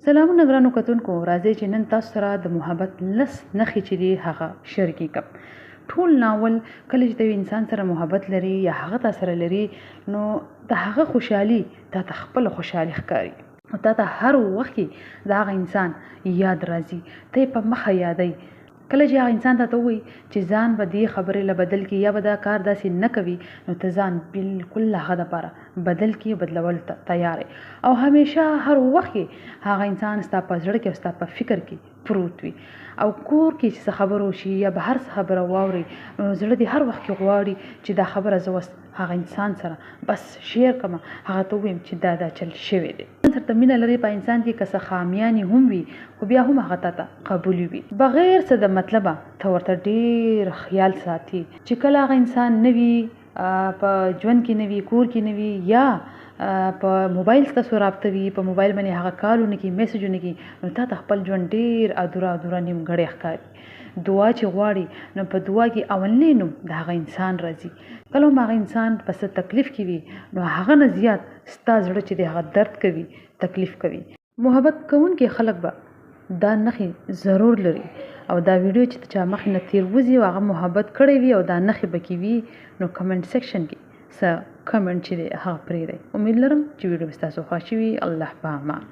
سلامونه ګرانو کتونکو، راځئ چې نن تاسو سره د محبت لس نښې چې دي هغه شریکې کړم. ټول ناول کله چې د انسان سره محبت لري یا هغه تا سره لري، نو د هغه خوشحالي تا ته خپله خوشحالي ښکاري او تا ته هر وخت کې د هغه انسان یاد راځي، ته یې په مخه یادوي. کله چې هغه انسان ته وایي چې ځان به دې خبرې له بدل کړي یا به دا کار داسې نه کوي، نو ته ځان بالکل له هغه دپاره بدل کړي، بدلول ته تیار او همیشه هر وخت کې هغه انسان ستا په زړه کې او ستا په فکر کې پروت وي. او کور کې چې څه خبره وشي یا بهر څه خبره واوري، نو زړه دې هر وخت کې غواړي چې دا خبره زه اوس هغه انسان سره بس شیر کړم، هغه ته ووایم چې دا چل شوی دی. سره ته مینه لري په انسان کې که څه خامیانې هم وي، خو بیا هم هغه تا ته قبولي وي بغیر څه د مطلبه. ته ورته ډېر خیال ساتي چې کله هغه انسان نه وي په ژوند کې، نه وي کور کې، نه وي یا په موبایل ستاسو رابطه وي، په موبایل باندې هغه کالونه کې میسجونه کې، نو تا ته خپل ژوند ډېر ادوره نیمګړی ښکاري. دعا چې غواړي، نو په دعا کې اولنی نوم د هغه انسان راځي. کله هم هغه انسان په څه تکلیف کې وي، نو هغه نه زیات ستا زړه چې دی هغه درد کوي، تکلیف کوي. محبت کوونکي خلک به دا نښې ضرور لري. او دا ویډیو چې چا مخې نه تیر وځي او هغه محبت کړی وي او دا نښې به کې وي، نو کمنټ سیکشن کې څه کمنټ چې دی هغه پرېږدئ. امید لرم چې ویډیو به ستاسو خوښ وي. الله په امان.